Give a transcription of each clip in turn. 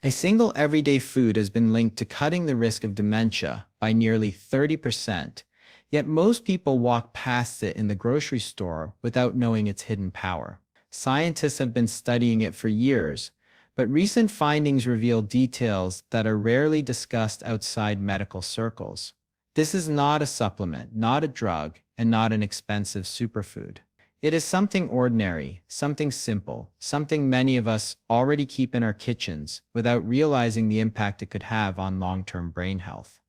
A single everyday food has been linked to cutting the risk of dementia by nearly 30%, yet most people walk past it in the grocery store without knowing its hidden power. Scientists have been studying it for years, but recent findings reveal details that are rarely discussed outside medical circles. This is not a supplement, not a drug, and not an expensive superfood. It is something ordinary, something simple, something many of us already keep in our kitchens without realizing the impact it could have on long-term brain health.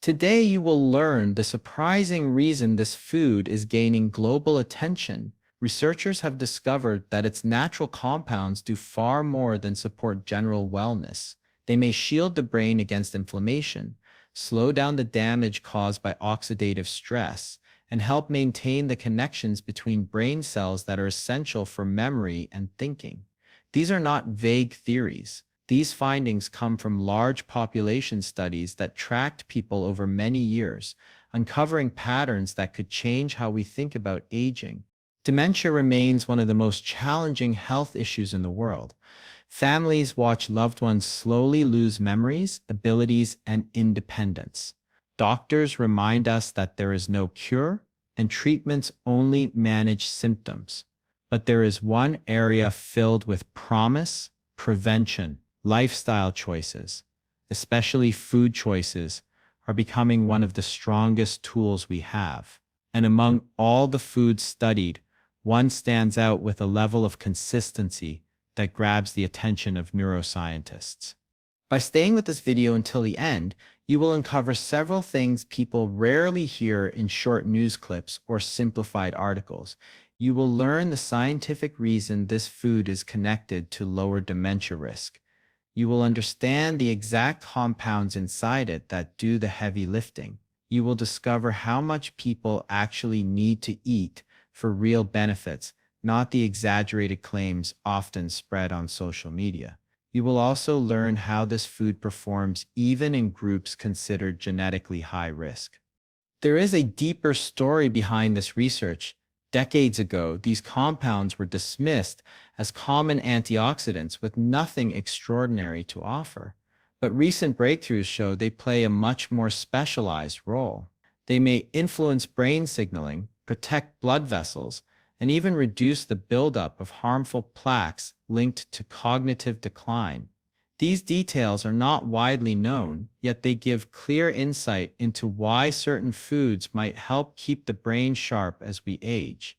Today, you will learn the surprising reason this food is gaining global attention. Researchers have discovered that its natural compounds do far more than support general wellness. They may shield the brain against inflammation, slow down the damage caused by oxidative stress, and help maintain the connections between brain cells that are essential for memory and thinking. These are not vague theories. These findings come from large population studies that tracked people over many years, uncovering patterns that could change how we think about aging. Dementia remains one of the most challenging health issues in the world. Families watch loved ones slowly lose memories, abilities, and independence. Doctors remind us that there is no cure, and treatments only manage symptoms. But there is one area filled with promise: prevention. Lifestyle choices, especially food choices, are becoming one of the strongest tools we have. And among all the foods studied, one stands out with a level of consistency that grabs the attention of neuroscientists. By staying with this video until the end, you will uncover several things people rarely hear in short news clips or simplified articles. You will learn the scientific reason this food is connected to lower dementia risk. You will understand the exact compounds inside it that do the heavy lifting. You will discover how much people actually need to eat for real benefits, not the exaggerated claims often spread on social media. You will also learn how this food performs even in groups considered genetically high risk. There is a deeper story behind this research. Decades ago, these compounds were dismissed as common antioxidants with nothing extraordinary to offer. But recent breakthroughs show they play a much more specialized role. They may influence brain signaling, protect blood vessels, and even reduce the buildup of harmful plaques linked to cognitive decline. These details are not widely known, yet they give clear insight into why certain foods might help keep the brain sharp as we age.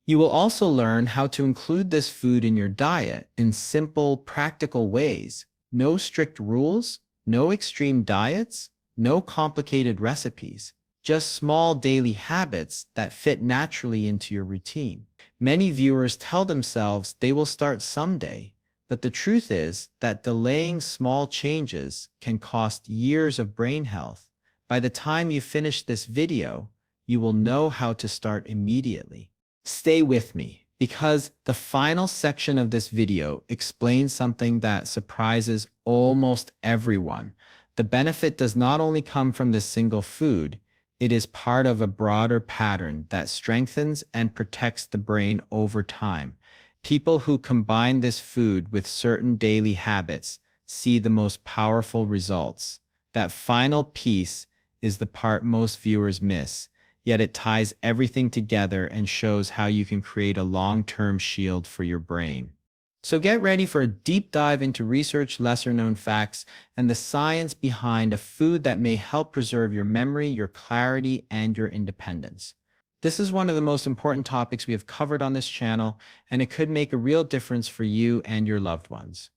You will also learn how to include this food in your diet in simple, practical ways. No strict rules, no extreme diets, no complicated recipes. Just small daily habits that fit naturally into your routine. Many viewers tell themselves they will start someday, but the truth is that delaying small changes can cost years of brain health. By the time you finish this video, you will know how to start immediately. Stay with me, because the final section of this video explains something that surprises almost everyone. The benefit does not only come from this single food, it is part of a broader pattern that strengthens and protects the brain over time. People who combine this food with certain daily habits see the most powerful results. That final piece is the part most viewers miss, yet it ties everything together and shows how you can create a long-term shield for your brain. So get ready for a deep dive into research, lesser-known facts, and the science behind a food that may help preserve your memory, your clarity, and your independence. This is one of the most important topics we have covered on this channel, and it could make a real difference for you and your loved ones.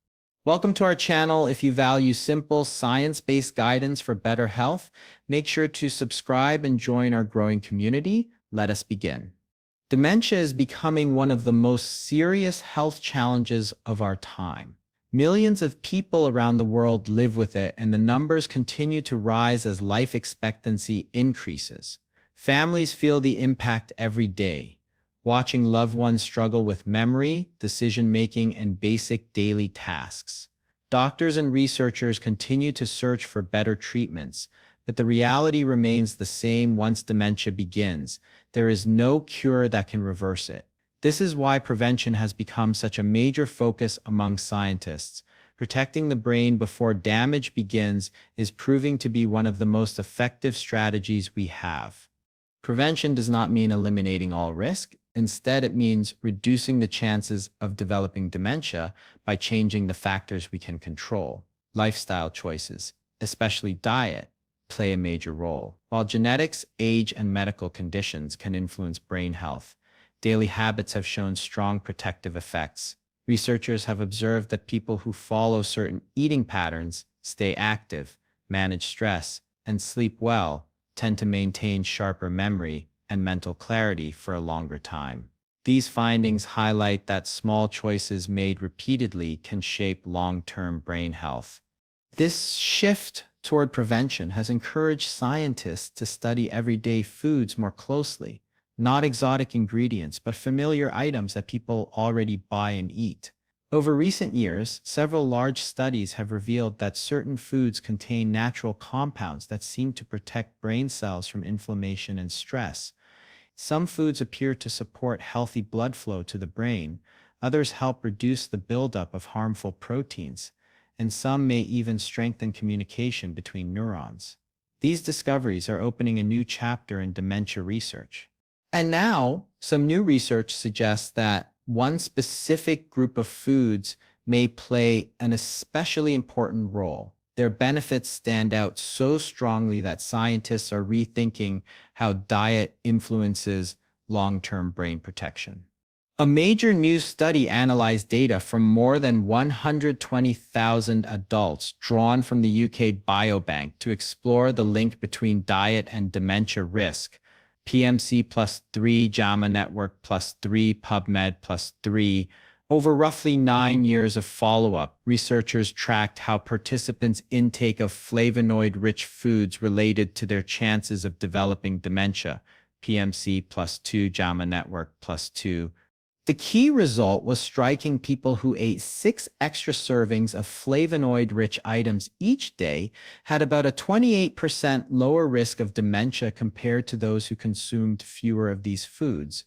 Welcome to our channel. If you value simple, science-based guidance for better health, make sure to subscribe and join our growing community. Let us begin. Dementia is becoming one of the most serious health challenges of our time. Millions of people around the world live with it, and the numbers continue to rise as life expectancy increases. Families feel the impact every day, watching loved ones struggle with memory, decision-making, and basic daily tasks. Doctors and researchers continue to search for better treatments, but the reality remains the same once dementia begins. There is no cure that can reverse it. This is why prevention has become such a major focus among scientists. Protecting the brain before damage begins is proving to be one of the most effective strategies we have. Prevention does not mean eliminating all risk. Instead, it means reducing the chances of developing dementia by changing the factors we can control. Lifestyle choices, especially diet, play a major role. While genetics, age, and medical conditions can influence brain health, daily habits have shown strong protective effects. Researchers have observed that people who follow certain eating patterns, stay active, manage stress, and sleep well tend to maintain sharper memory and mental clarity for a longer time. These findings highlight that small choices made repeatedly can shape long-term brain health. This shift toward prevention has encouraged scientists to study everyday foods more closely, not exotic ingredients, but familiar items that people already buy and eat. Over recent years, several large studies have revealed that certain foods contain natural compounds that seem to protect brain cells from inflammation and stress. Some foods appear to support healthy blood flow to the brain, others help reduce the buildup of harmful proteins, and some may even strengthen communication between neurons. These discoveries are opening a new chapter in dementia research. And now, some new research suggests that one specific group of foods may play an especially important role. Their benefits stand out so strongly that scientists are rethinking how diet influences long-term brain protection. A major new study analyzed data from more than 120,000 adults drawn from the UK Biobank to explore the link between diet and dementia risk. PMC plus 3, JAMA Network plus 3, PubMed plus 3. Over roughly 9 years of follow-up, researchers tracked how participants' intake of flavonoid-rich foods related to their chances of developing dementia. PMC plus 2, JAMA Network plus 2. The key result was striking. People who ate 6 extra servings of flavonoid-rich items each day had about a 28% lower risk of dementia compared to those who consumed fewer of these foods.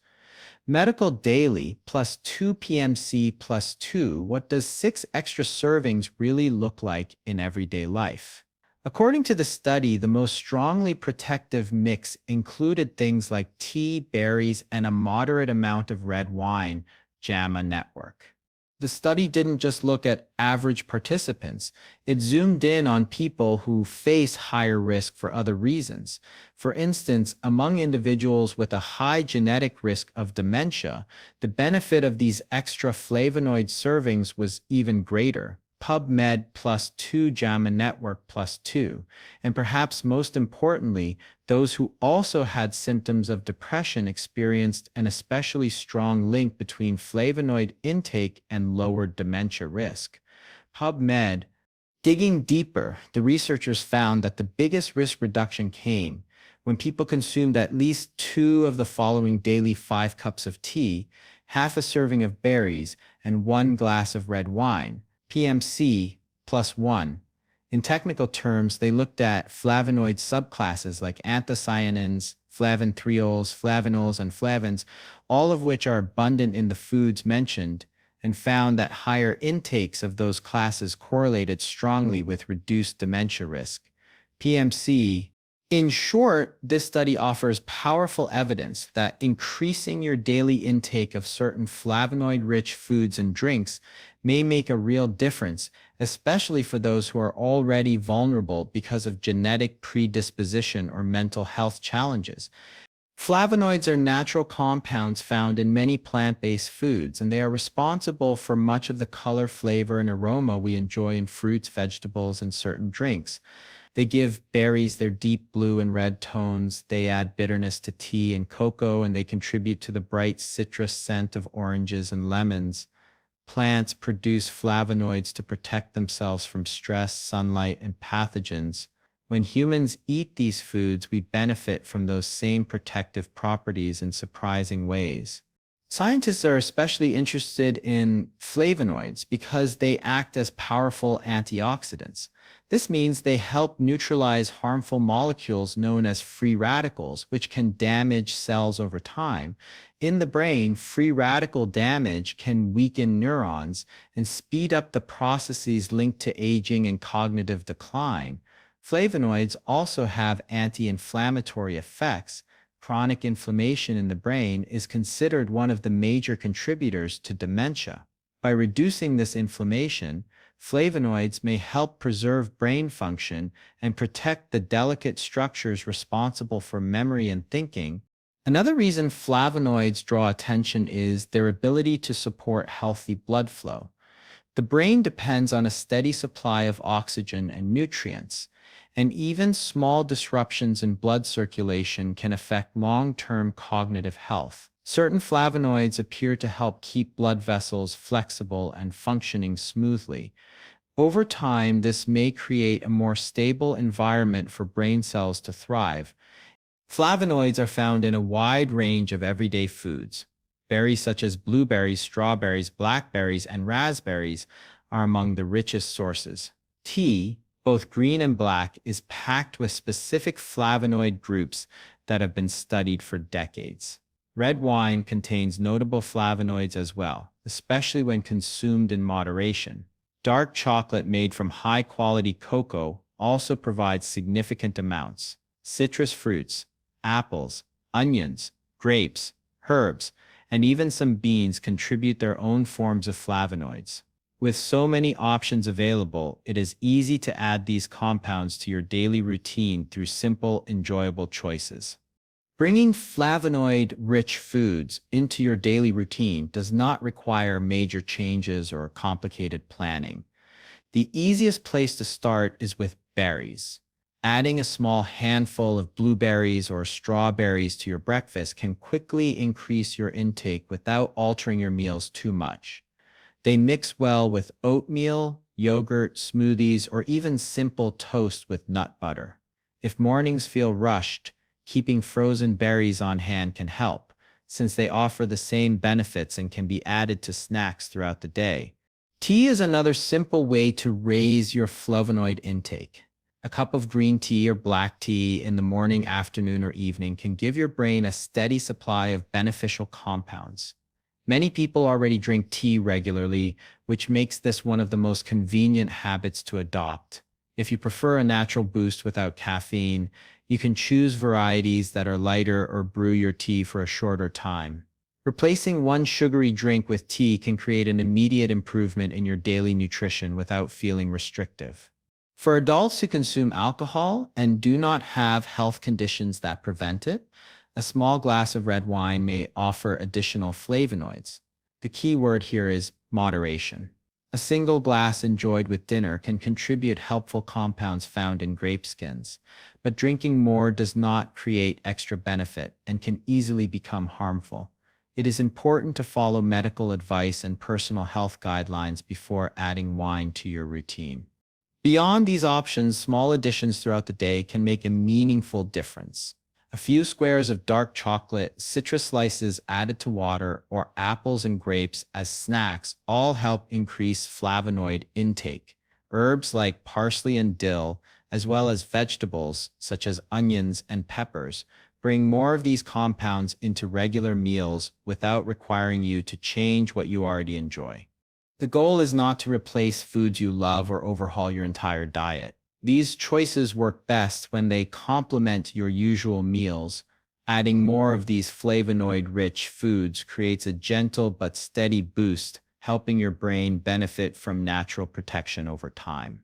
Medical daily plus 2 PMC plus 2. What does 6 extra servings really look like in everyday life? According to the study, the most strongly protective mix included things like tea, berries, and a moderate amount of red wine. JAMA Network. The study didn't just look at average participants. It zoomed in on people who face higher risk for other reasons. For instance, among individuals with a high genetic risk of dementia, the benefit of these extra flavonoid servings was even greater. PubMed plus 2, JAMA Network plus 2, and perhaps most importantly, those who also had symptoms of depression experienced an especially strong link between flavonoid intake and lowered dementia risk. PubMed. Digging deeper, the researchers found that the biggest risk reduction came when people consumed at least 2 of the following daily: 5 cups of tea, half a serving of berries, and 1 glass of red wine. PMC plus 1. In technical terms, they looked at flavonoid subclasses like anthocyanins, flavontriols, flavonols, and flavins, all of which are abundant in the foods mentioned, and found that higher intakes of those classes correlated strongly with reduced dementia risk. PMC. In short, this study offers powerful evidence that increasing your daily intake of certain flavonoid-rich foods and drinks may make a real difference, especially for those who are already vulnerable because of genetic predisposition or mental health challenges. Flavonoids are natural compounds found in many plant-based foods, and they are responsible for much of the color, flavor, and aroma we enjoy in fruits, vegetables, and certain drinks. They give berries their deep blue and red tones. They add bitterness to tea and cocoa, and they contribute to the bright citrus scent of oranges and lemons. Plants produce flavonoids to protect themselves from stress, sunlight, and pathogens. When humans eat these foods, we benefit from those same protective properties in surprising ways. Scientists are especially interested in flavonoids because they act as powerful antioxidants. This means they help neutralize harmful molecules known as free radicals, which can damage cells over time. In the brain, free radical damage can weaken neurons and speed up the processes linked to aging and cognitive decline. Flavonoids also have anti-inflammatory effects. Chronic inflammation in the brain is considered one of the major contributors to dementia. By reducing this inflammation, flavonoids may help preserve brain function and protect the delicate structures responsible for memory and thinking. Another reason flavonoids draw attention is their ability to support healthy blood flow. The brain depends on a steady supply of oxygen and nutrients, and even small disruptions in blood circulation can affect long-term cognitive health. Certain flavonoids appear to help keep blood vessels flexible and functioning smoothly. Over time, this may create a more stable environment for brain cells to thrive. Flavonoids are found in a wide range of everyday foods. Berries such as blueberries, strawberries, blackberries, and raspberries are among the richest sources. Tea, both green and black, is packed with specific flavonoid groups that have been studied for decades. Red wine contains notable flavonoids as well, especially when consumed in moderation. Dark chocolate made from high-quality cocoa also provides significant amounts. Citrus fruits, apples, onions, grapes, herbs, and even some beans contribute their own forms of flavonoids. With so many options available, it is easy to add these compounds to your daily routine through simple, enjoyable choices. Bringing flavonoid-rich foods into your daily routine does not require major changes or complicated planning. The easiest place to start is with berries. Adding a small handful of blueberries or strawberries to your breakfast can quickly increase your intake without altering your meals too much. They mix well with oatmeal, yogurt, smoothies, or even simple toast with nut butter. If mornings feel rushed, keeping frozen berries on hand can help, since they offer the same benefits and can be added to snacks throughout the day. Tea is another simple way to raise your flavonoid intake. A cup of green tea or black tea in the morning, afternoon, or evening can give your brain a steady supply of beneficial compounds. Many people already drink tea regularly, which makes this one of the most convenient habits to adopt. If you prefer a natural boost without caffeine, you can choose varieties that are lighter or brew your tea for a shorter time. Replacing one sugary drink with tea can create an immediate improvement in your daily nutrition without feeling restrictive. For adults who consume alcohol and do not have health conditions that prevent it, a small glass of red wine may offer additional flavonoids. The key word here is moderation. A single glass enjoyed with dinner can contribute helpful compounds found in grape skins, but drinking more does not create extra benefit and can easily become harmful. It is important to follow medical advice and personal health guidelines before adding wine to your routine. Beyond these options, small additions throughout the day can make a meaningful difference. A few squares of dark chocolate, citrus slices added to water, or apples and grapes as snacks all help increase flavonoid intake. Herbs like parsley and dill, as well as vegetables such as onions and peppers, bring more of these compounds into regular meals without requiring you to change what you already enjoy. The goal is not to replace foods you love or overhaul your entire diet. These choices work best when they complement your usual meals. Adding more of these flavonoid-rich foods creates a gentle but steady boost, helping your brain benefit from natural protection over time.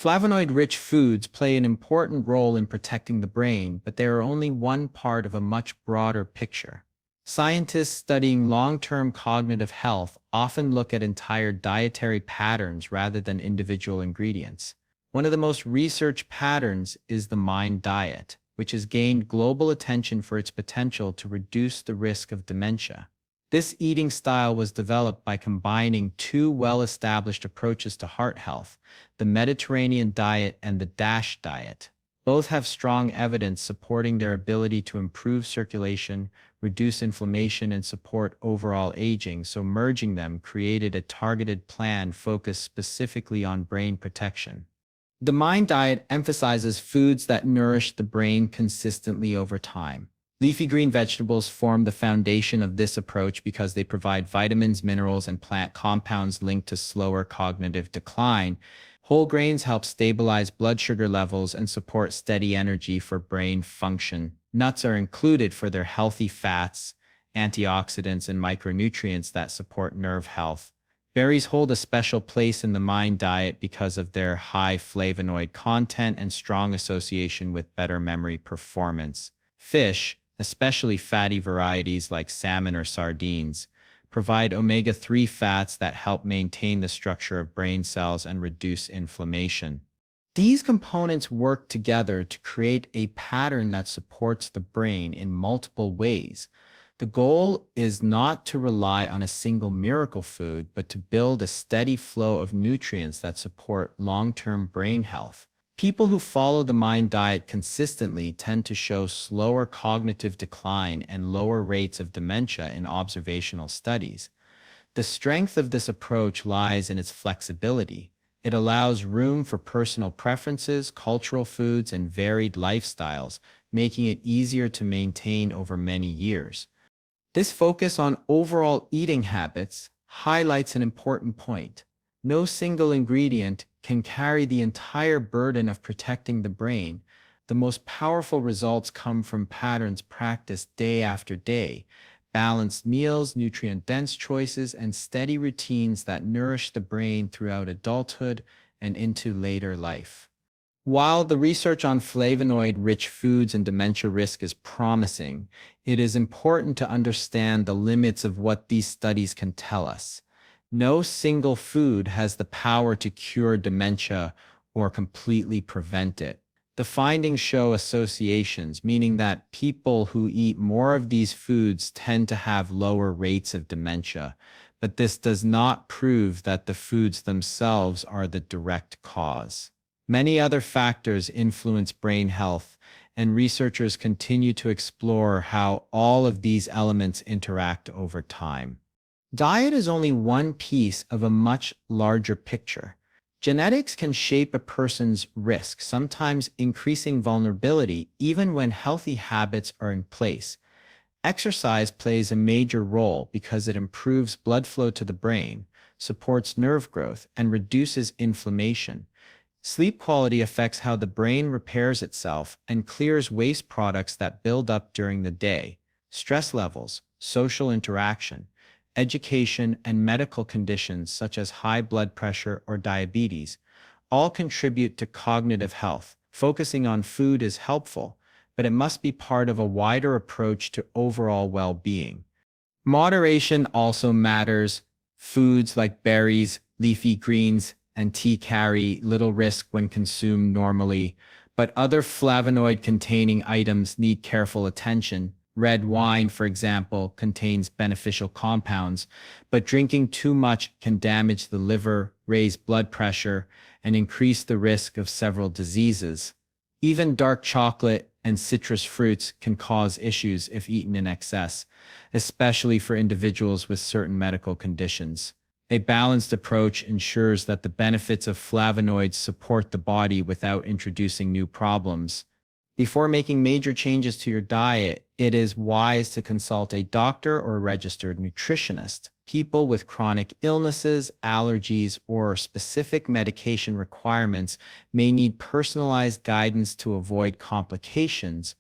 Flavonoid-rich foods play an important role in protecting the brain, but they are only one part of a much broader picture. Scientists studying long-term cognitive health often look at entire dietary patterns rather than individual ingredients. One of the most researched patterns is the MIND diet, which has gained global attention for its potential to reduce the risk of dementia. This eating style was developed by combining two well-established approaches to heart health, the Mediterranean diet and the DASH diet. Both have strong evidence supporting their ability to improve circulation, reduce inflammation, and support overall aging, so merging them created a targeted plan focused specifically on brain protection. The Mind diet emphasizes foods that nourish the brain consistently over time. Leafy green vegetables form the foundation of this approach because they provide vitamins, minerals, and plant compounds linked to slower cognitive decline. Whole grains help stabilize blood sugar levels and support steady energy for brain function. Nuts are included for their healthy fats, antioxidants, and micronutrients that support nerve health. Berries hold a special place in the Mind diet because of their high flavonoid content and strong association with better memory performance. Fish, especially fatty varieties like salmon or sardines, provide omega-3 fats that help maintain the structure of brain cells and reduce inflammation. These components work together to create a pattern that supports the brain in multiple ways. The goal is not to rely on a single miracle food, but to build a steady flow of nutrients that support long-term brain health. People who follow the Mind diet consistently tend to show slower cognitive decline and lower rates of dementia in observational studies. The strength of this approach lies in its flexibility. It allows room for personal preferences, cultural foods, and varied lifestyles, making it easier to maintain over many years. This focus on overall eating habits highlights an important point. No single ingredient can carry the entire burden of protecting the brain. The most powerful results come from patterns practiced day after day, balanced meals, nutrient-dense choices, and steady routines that nourish the brain throughout adulthood and into later life. While the research on flavonoid-rich foods and dementia risk is promising, it is important to understand the limits of what these studies can tell us. No single food has the power to cure dementia or completely prevent it. The findings show associations, meaning that people who eat more of these foods tend to have lower rates of dementia, but this does not prove that the foods themselves are the direct cause. Many other factors influence brain health, and researchers continue to explore how all of these elements interact over time. Diet is only one piece of a much larger picture. Genetics can shape a person's risk, sometimes increasing vulnerability even when healthy habits are in place. Exercise plays a major role because it improves blood flow to the brain, supports nerve growth, and reduces inflammation. Sleep quality affects how the brain repairs itself and clears waste products that build up during the day. Stress levels, social interaction, education, and medical conditions such as high blood pressure or diabetes all contribute to cognitive health. Focusing on food is helpful, but it must be part of a wider approach to overall well-being. Moderation also matters. Foods like berries, leafy greens, and tea carry little risk when consumed normally, but other flavonoid-containing items need careful attention. Red wine, for example, contains beneficial compounds, but drinking too much can damage the liver, raise blood pressure, and increase the risk of several diseases. Even dark chocolate and citrus fruits can cause issues if eaten in excess, especially for individuals with certain medical conditions. A balanced approach ensures that the benefits of flavonoids support the body without introducing new problems. Before making major changes to your diet, it is wise to consult a doctor or a registered nutritionist. People with chronic illnesses, allergies, or specific medication requirements may need personalized guidance to avoid complications.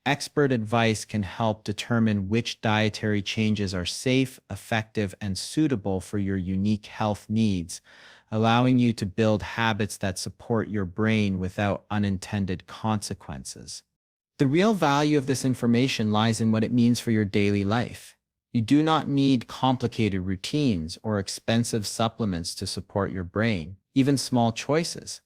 Expert advice can help determine which dietary changes are safe, effective, and suitable for your unique health needs, allowing you to build habits that support your brain without unintended consequences. The real value of this information lies in what it means for your daily life. You do not need complicated routines or expensive supplements to support your brain. Even small choices,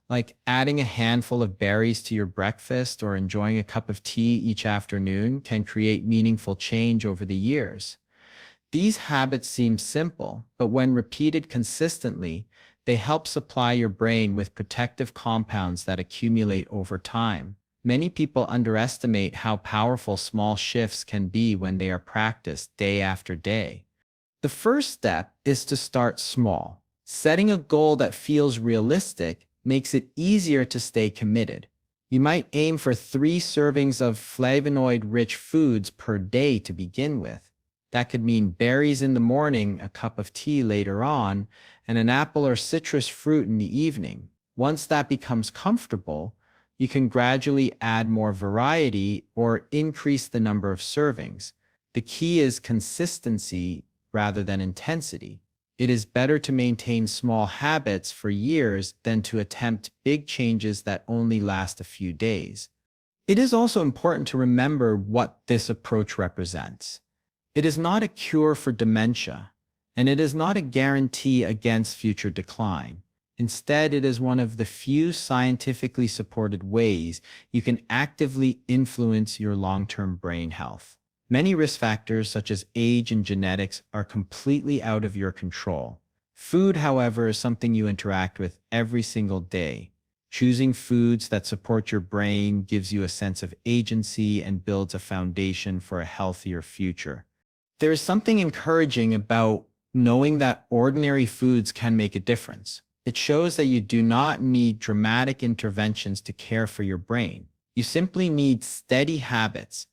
like adding a handful of berries to your breakfast or enjoying a cup of tea each afternoon, can create meaningful change over the years. These habits seem simple, but when repeated consistently, They help supply your brain with protective compounds that accumulate over time. Many people underestimate how powerful small shifts can be when they are practiced day after day. The first step is to start small. Setting a goal that feels realistic makes it easier to stay committed. You might aim for 3 servings of flavonoid-rich foods per day to begin with. That could mean berries in the morning, a cup of tea later on, and an apple or citrus fruit in the evening. Once that becomes comfortable, you can gradually add more variety or increase the number of servings. The key is consistency rather than intensity. It is better to maintain small habits for years than to attempt big changes that only last a few days. It is also important to remember what this approach represents. It is not a cure for dementia, and it is not a guarantee against future decline. Instead, it is one of the few scientifically supported ways you can actively influence your long-term brain health. Many risk factors, such as age and genetics, are completely out of your control. Food, however, is something you interact with every single day. Choosing foods that support your brain gives you a sense of agency and builds a foundation for a healthier future. There is something encouraging about knowing that ordinary foods can make a difference. It shows that you do not need dramatic interventions to care for your brain. You simply need steady habits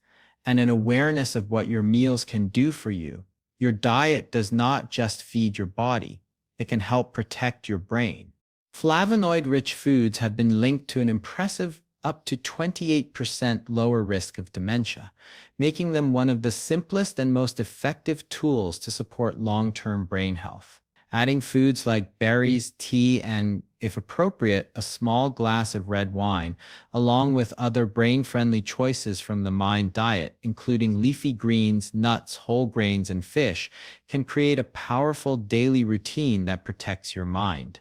and an awareness of what your meals can do for you. Your diet does not just feed your body, it can help protect your brain. Flavonoid-rich foods have been linked to an impressive up to 28% lower risk of dementia, making them one of the simplest and most effective tools to support long-term brain health. Adding foods like berries, tea, and, if appropriate, a small glass of red wine, along with other brain-friendly choices from the Mind diet, including leafy greens, nuts, whole grains, and fish, can create a powerful daily routine that protects your mind.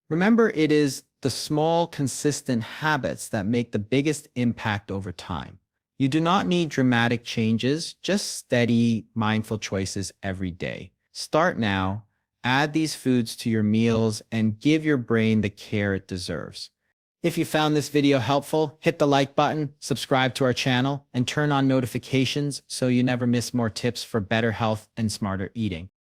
Remember, it is the small, consistent habits that make the biggest impact over time. You do not need dramatic changes, just steady, mindful choices every day. Start now. Add these foods to your meals and give your brain the care it deserves. If you found this video helpful, hit the like button, subscribe to our channel, and turn on notifications so you never miss more tips for better health and smarter eating.